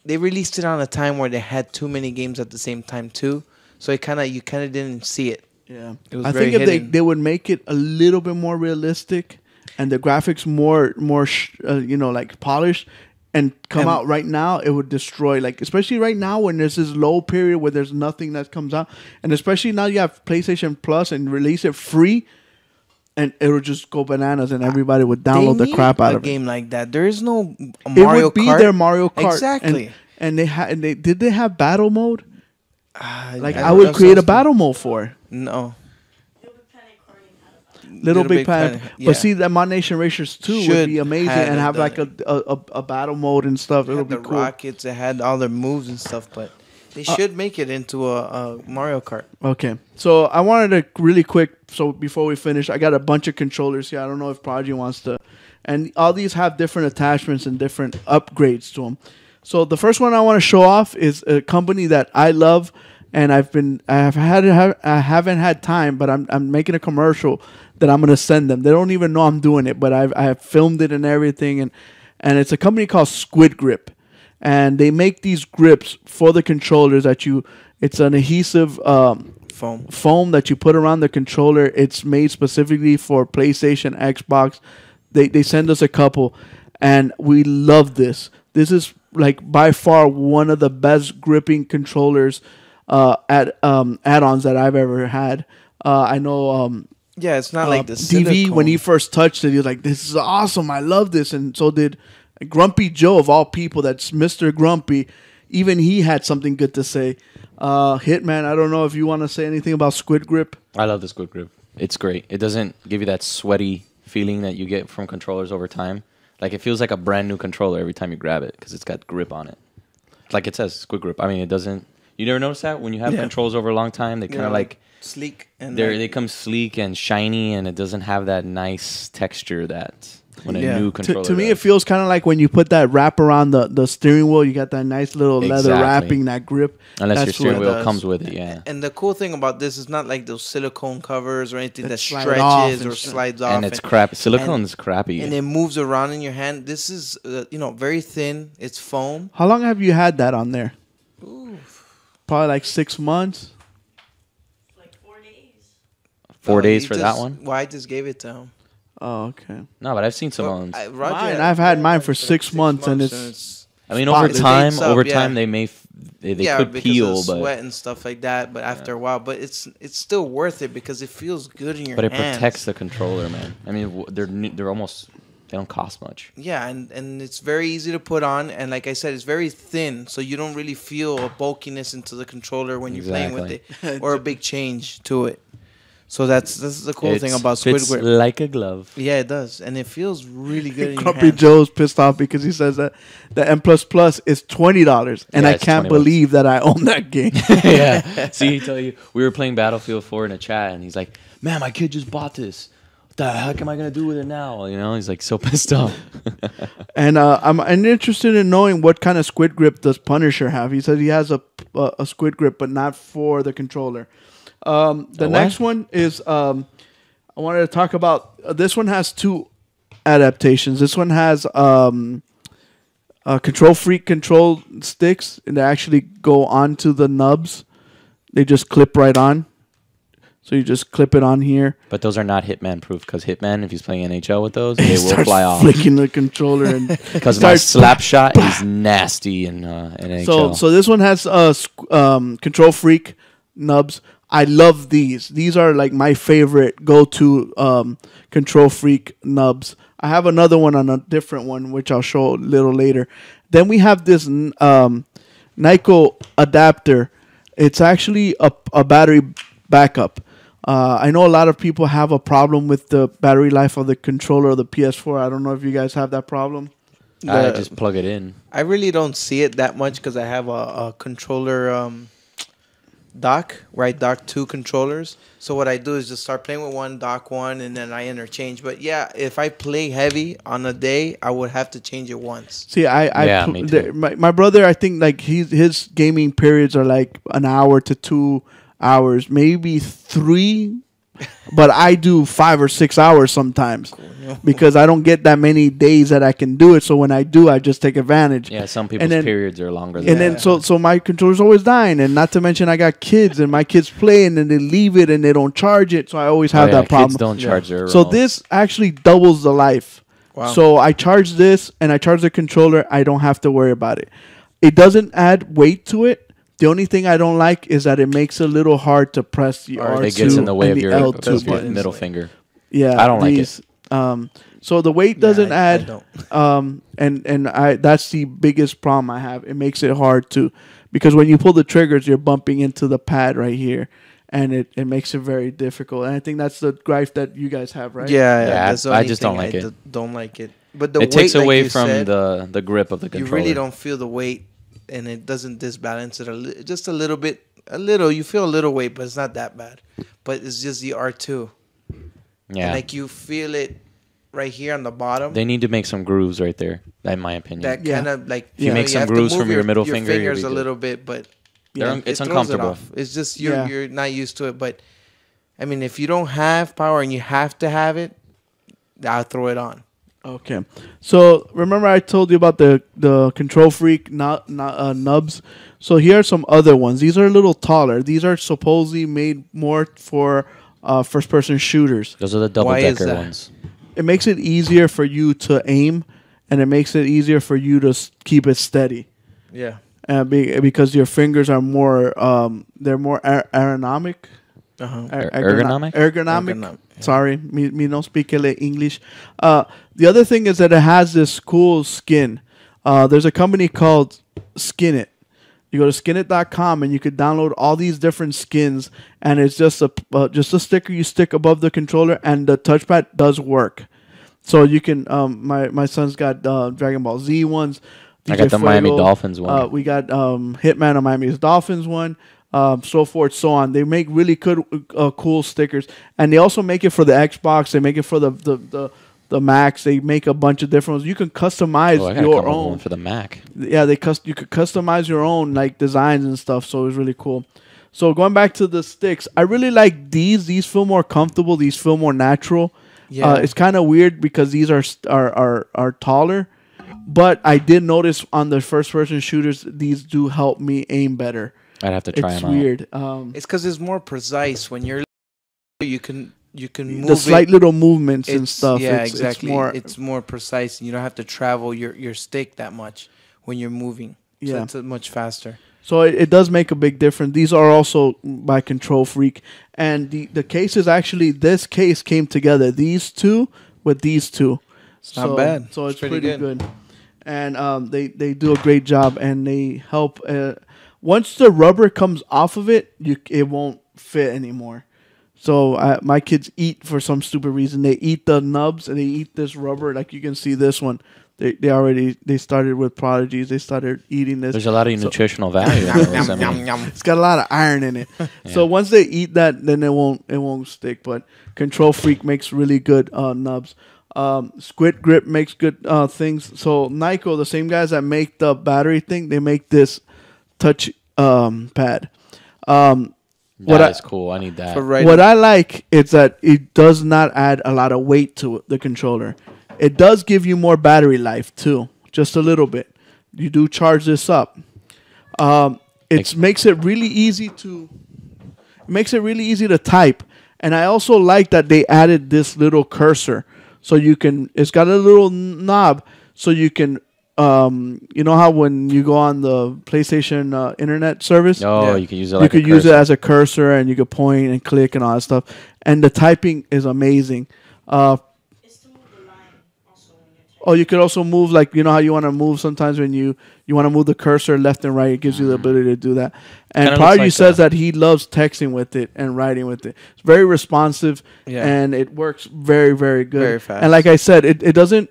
they released it on a time where they had too many games at the same time too. So you kind of didn't see it. Yeah, It was I very think if hidden. they would make it a little bit more realistic and the graphics more like polished and come And- out right now, it would destroy. Like especially right now when there's this low period where there's nothing that comes out, and especially now you have PlayStation Plus and release it free, and it would just go bananas and everybody would download They the crap need out a of it. game like that. There is no It Mario would be Kart. their Mario Kart Exactly. and they did they have battle mode? Like that- I would that create a sounds cool. battle mode for it. No, Little Big Planet. Yeah. But see, that Mod Nation Racers 2 would Should be amazing have and it have like done. a battle mode and stuff. It It'll had be the cool. rockets. It had all their moves and stuff, but they should make it into a Mario Kart. Okay, so I wanted to really quick. So before we finish, I got a bunch of controllers here. I don't know if Prodigy wants to, and all these have different attachments and different upgrades to them. So the first one I want to show off is a company that I love, and I haven't had time, but I'm making a commercial that I'm gonna send them. They don't even know I'm doing it, but I have filmed it and everything, and it's a company called Squid Grip. And they make these grips for the controllers it's an adhesive foam that you put around the controller. It's made specifically for PlayStation, Xbox. They send us a couple, and we love this. This is like by far one of the best gripping controllers add-ons that I've ever had. I know Yeah, it's not like the DV, when he first touched it, he was like, "This is awesome. I love this." And so did Grumpy Joe, of all people. That's Mr. Grumpy. Even he had something good to say. Hitman, I don't know if you want to say anything about Squid Grip. I love the Squid Grip. It's great. It doesn't give you that sweaty feeling that you get from controllers over time. Like, it feels like a brand new controller every time you grab it because it's got grip on it. Like it says, Squid Grip. I mean, it doesn't... You never notice that? When you have controls over a long time, they kind of like... sleek. And they come sleek and shiny, and it doesn't have that nice texture that... When a new controller to me, it feels kind of like when you put that wrap around the steering wheel, you got that nice little leather wrapping, that grip. Unless your steering wheel comes with it, yeah. And the cool thing about this is not like those silicone covers or anything that stretches or slides off. And it's crap. Silicone's crappy. And it moves around in your hand. This is, very thin. It's foam. How long have you had that on there? Probably like 6 months. Like 4 days. 4 days for that one? Well, I just gave it to him. Oh, okay. No, but I've seen some ones. I've had mine for 6 months, and it's... I mean, over time, yeah. they could peel, of but sweat and stuff like that. But after a while, but it's still worth it because it feels good in your but it hands. protects the controller, man. I mean, they're almost, they don't cost much. Yeah, and it's very easy to put on, and like I said, it's very thin, so you don't really feel a bulkiness into the controller when you're playing with it, or a big change to it. So this is the cool thing about Squid Grip. Like a glove. Yeah, it does, and it feels really good in your Grumpy hands. Joe's pissed off because he says that the M++ is $20, and I can't believe that I own that game. Yeah. See, he tell you, we were playing Battlefield 4 in a chat, and he's like, "Man, my kid just bought this. What the heck am I gonna do with it now?" You know, he's like so pissed off. And I'm interested in knowing what kind of Squid Grip does Punisher have. He said he has a Squid Grip, but not for the controller. The next one is I wanted to talk about. This one has 2 adaptations. This one has Control Freak control sticks, and they actually go onto the nubs. They just clip right on. So you just clip it on here. But those are not Hitman proof, because Hitman, if he's playing NHL with those, they will fly off. Flicking the controller and because my slap shot is nasty in NHL. So this one has Control Freak nubs. I love these. These are like my favorite go-to Control Freak nubs. I have another one on a different one, which I'll show a little later. Then we have this Nyko adapter. It's actually a battery backup. I know a lot of people have a problem with the battery life of the controller of the PS4. I don't know if you guys have that problem. I just plug it in. I really don't see it that much because I have a controller dock where I dock 2 controllers. So what I do is just start playing with one, dock one, and then I interchange. But yeah, if I play heavy on a day, I would have to change it once. See, me too. My brother, I think like his gaming periods are like an hour to 2 hours, maybe 3. But I do 5 or 6 hours sometimes because I don't get that many days that I can do it. So when I do, I just take advantage. Yeah, some people's periods are longer than and that. And then so my controller's always dying. And not to mention I got kids and my kids play and then they leave it and they don't charge it. So I always have that problem. Kids don't charge their So this actually doubles the life. Wow. So I charge this and I charge the controller. I don't have to worry about it. It doesn't add weight to it. The only thing I don't like is that it makes it a little hard to press the R2 it gets in the way of your L2 middle finger. Yeah, I don't like it. So the weight doesn't add. I don't. And that's the biggest problem I have. It makes it hard to, because when you pull the triggers, you're bumping into the pad right here, and it makes it very difficult. And I think that's the gripe that you guys have, right? Yeah, Yeah, that's the I only just don't thing like it. Don't like it. But the It takes weight, like away you from said, the grip of the you controller. really don't feel the weight, and it doesn't disbalance it just a little bit. A little, you feel a little weight, but it's not that bad. But it's just the R2. Yeah, And like you feel it right here on the bottom. they need to make some grooves right there. In my opinion, That Yeah. kind of like If you make some have to grooves move from your middle finger, you'll fingers be a good. little bit, but It's it throws it uncomfortable. off. It's just Yeah. you're not used to it. But I mean, if you don't have power and you have to have it, I'll throw it on. Okay. So remember I told you about the Control Freak nubs. So here are some other ones. These are a little taller. These are supposedly made more for first person shooters. Those are the double Why is decker that? ones. It makes it easier for you to aim, and it makes it easier for you to keep it steady. Yeah. Because your fingers are more they're more aerodynamic. Uh-huh. Ergonomic? Ergonomic. Ergonomic, yeah. Sorry, me no speak English. The other thing is that it has this cool skin. There's a company called Skin It. You go to skinit.com and you could download all these different skins, and it's just a sticker you stick above the controller, and the touchpad does work. So you can. My son's got Dragon Ball Z ones. I got the Miami Dolphins one. We got Hitman on Miami Dolphins one. So forth, so on. They make really good, cool stickers, and they also make it for the Xbox. They make it for the Macs. They make a bunch of different ones. You can customize Oh, I gotta your come up with one own. for the Mac. Yeah, you could customize your own like designs and stuff. So it was really cool. So going back to the sticks, I really like these. These feel more comfortable. These feel more natural. Yeah. It's kind of weird because these are taller, but I did notice on the first person shooters, these do help me aim better. I'd have to try It's them out. weird. It's because it's more precise when you're. You can move The slight it. little movements and It's- stuff. Yeah, it's exactly. more, It's more precise, and you don't have to travel your stick that much when you're moving. So Yeah. it's much faster. so it does make a big difference. These are also by Control Freak, and the cases actually. This case came together. These two with these two. It's not bad. So it's It's pretty pretty good. good. And they do a great job, and they help. Once the rubber comes off of it, it won't fit anymore. So my kids eat for some stupid reason. They eat the nubs and they eat this rubber. Like you can see this one. They started with Prodigies. They started eating this. There's a lot of nutritional value in those. I mean, It's got a lot of iron in it. So once they eat that, then it won't stick. But Control Freak makes really good nubs. Squid Grip makes good things. So Nyko, the same guys that make the battery thing, they make this touch pad. that is cool. I need that. For right. What I like is that it does not add a lot of weight to the controller. It does give you more battery life too, just a little bit. You do charge this up. It makes it really easy to type, and I also like that they added this little cursor, so you can. It's got a little knob, so you can. You know how when you go on the PlayStation internet service, Oh, Yeah. you can use it you like could a use it cursor. as a cursor, and you could point and click and all that stuff. And the typing is amazing. It's to move the line also when you're typing. Oh, you could also move, like, you know how you want to move sometimes when you want to move the cursor left and right. It gives you the ability to do that. And Kinda Prodigy looks says like that he loves texting with it and writing with it. It's very responsive, Yeah. and it works very, very good. Very fast. And like I said, it doesn't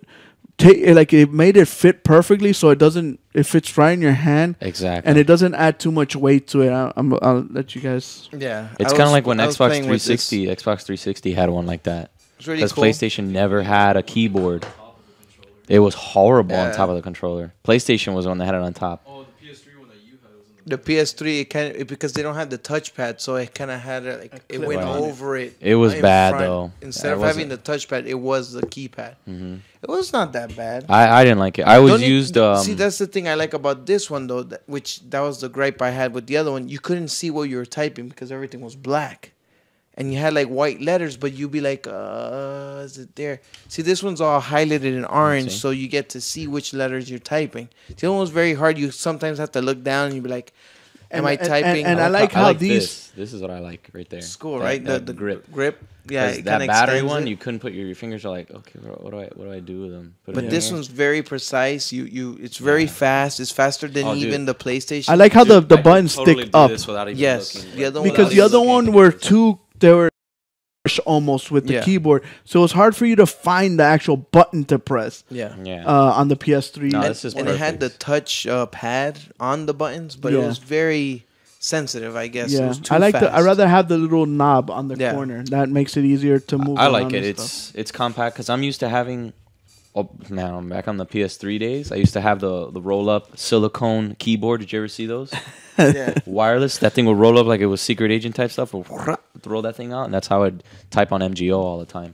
take like it made it fit perfectly, so it fits right in your hand, Exactly. and it doesn't add too much weight to it. I'll let you guys. Yeah. It's I kind of was- like when I was Xbox playing with this. 360 had one like that. It's really Because cool. PlayStation never had a keyboard. It was horrible on Yeah. top of the controller. PlayStation was the one that had it on top. Oh, the PS3 one that you had was in The PS3, because they don't have the touchpad, so it kind of had it clip went on it. over it. It was in bad, front. though. Instead It of having the wasn't- touchpad, it was the keypad. Hmm It was not that bad. I didn't like it. I always Don't you- used. see, that's the thing I like about this one though, that was the gripe I had with the other one. You couldn't see what you were typing because everything was black, and you had like white letters, but you'd be like, is it there? See, this one's all highlighted in orange, see. so you get to see which letters you're typing. The other one was very hard. You sometimes have to look down and you'd be like, Am I typing? And I like how these. This is what I like right there. It's cool, That- right? that The grip. Grip. Yeah, 'Cause it that kinda battery extends one, it. you couldn't put your fingers. Are like, okay, what do I do with them? Put it But in this here. one's very precise. It's very fast. It's faster than Oh, dude. even the PlayStation. I like how Dude, the I could buttons totally stick do up this without even Yes, looking. the other one because without the other even one looking. were too. They were almost with the Yeah. keyboard, so it's hard for you to find the actual button to press Yeah. Yeah. on the PS3. No, And, this is and it had the perfect. touch pad on the buttons, but it Yeah. was very sensitive, I guess. It Yeah, was too I like fast. I rather have the little knob on the Yeah. corner. That makes it easier to move. I around like it. and stuff. It's compact because I'm used to having. Oh, now I'm back on the PS3 days. I used to have the roll up silicone keyboard. Did you ever see those? Yeah. Wireless. That thing would roll up like it was secret agent type stuff. Throw that thing out, and that's how I'd type on MGO all the time.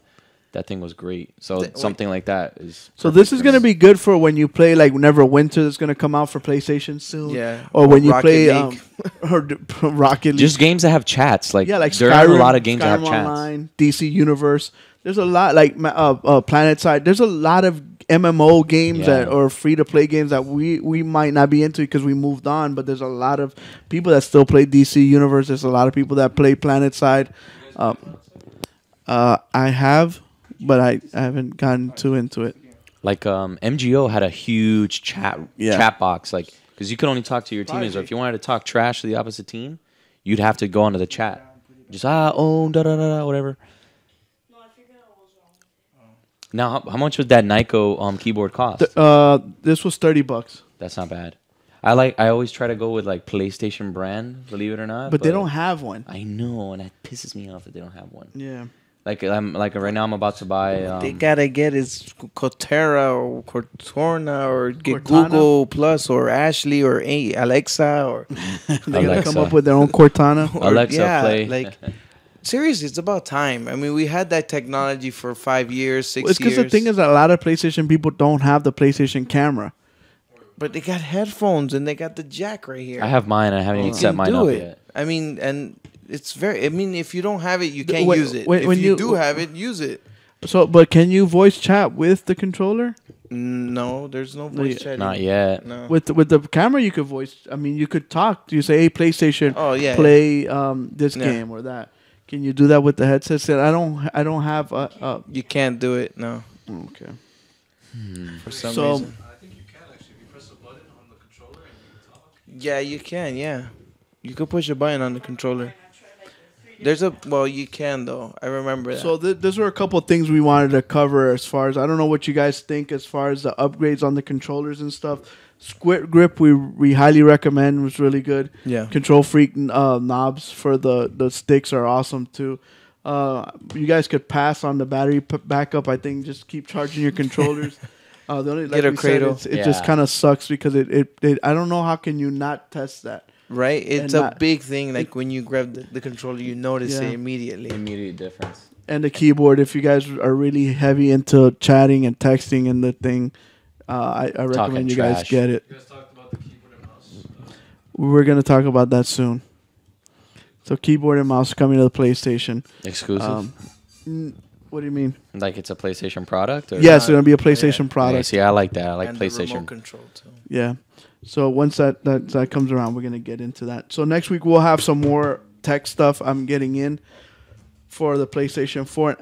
That thing was great. So something like that is. So this is gonna be good for when you play like Neverwinter that's gonna come out for PlayStation soon. Yeah. Or when you Rocket play League. Rocket League. just games that have chats. Like Yeah, like there Skyrim, are a lot of games that have Skyrim chats. Online, DC Universe. There's a lot like Planet Side. There's a lot of MMO games Yeah. that or free to play games that we might not be into because we moved on. But there's a lot of people that still play DC Universe. There's a lot of people that play Planet Side. I have, but I haven't gotten too into it. Like MGO had a huge chat box, like because you could only talk to your teammates. Or if you wanted to talk trash to the opposite team, you'd have to go onto the chat. Just da da da da whatever. No, I figured out what was wrong with it. Now, how much would that Nyko keyboard cost? This was $30, That's not bad. I always try to go with like PlayStation brand, believe it or not. but they don't have one. I know, and it pisses me off that they don't have one. Yeah. Like right now, I'm about to buy. They gotta get is Cortera or Cortana or get Cortana? Google Plus or Ashley or Alexa or They gotta come Alexa. up with their own Cortana. or- Alexa, play. Like seriously, it's about time. I mean, we had that technology for 5 years, 6 It's because years. the thing is that a lot of PlayStation people don't have the PlayStation camera. but they got headphones and they got the jack right here. I have mine. I haven't You even set can mine do up it. yet. I mean, and it's very. I mean, if you don't have it, you can't When- use it. when- If when you you- do have it, use it. So, but can you voice chat with the controller? No, there's no No, voice chatting. Not yet. No. With the camera, you could voice. I mean, you could talk. You say, "Hey, PlayStation, Oh yeah. play this Yeah. game or that." Can you do that with the headset? Said, I don't have a. You can't do it. No, Okay. for some So- reason. I think you can actually. If you press a button on the controller and you can talk. Yeah, you can. Yeah, you could push a button on the controller. There's a you can though. I remember that. So those were a couple of things we wanted to cover as far as I don't know what you guys think as far as the upgrades on the controllers and stuff. Squid Grip we highly recommend, was really good. yeah, Control Freak knobs for the sticks are awesome too. You guys could pass on the battery backup. I think just keep charging your controllers. The only like Get a we said, cradle. it just Yeah. kind of sucks because it I don't know how can you not test that. right. It's and a not- big thing. Like when you grab the controller, you notice Yeah. it immediately. Immediate difference. And the keyboard, if you guys are really heavy into chatting and texting and the thing, I recommend you guys trash. get it. You guys talked about the keyboard and mouse. We're gonna talk about that soon. So keyboard and mouse coming to the PlayStation. Exclusive. What do you mean? Like it's a PlayStation product? Or Yeah, it's gonna be a PlayStation Yeah, product. see, I like that. I like and the remote PlayStation. control too. Yeah. So once that comes around, we're gonna get into that. So next week we'll have some more tech stuff I'm getting in for the PlayStation 4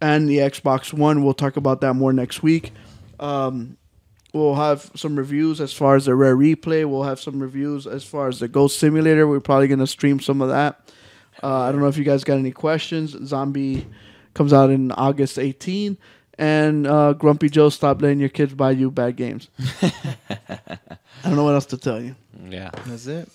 and the Xbox One. We'll talk about that more next week. We'll have some reviews as far as the Rare Replay. We'll have some reviews as far as the Ghost Simulator. We're probably gonna stream some of that. I don't know if you guys got any questions. Zombie comes out in August 18. And Grumpy Joe, stop letting your kids buy you bad games. I don't know what else to tell you. Yeah. That's it.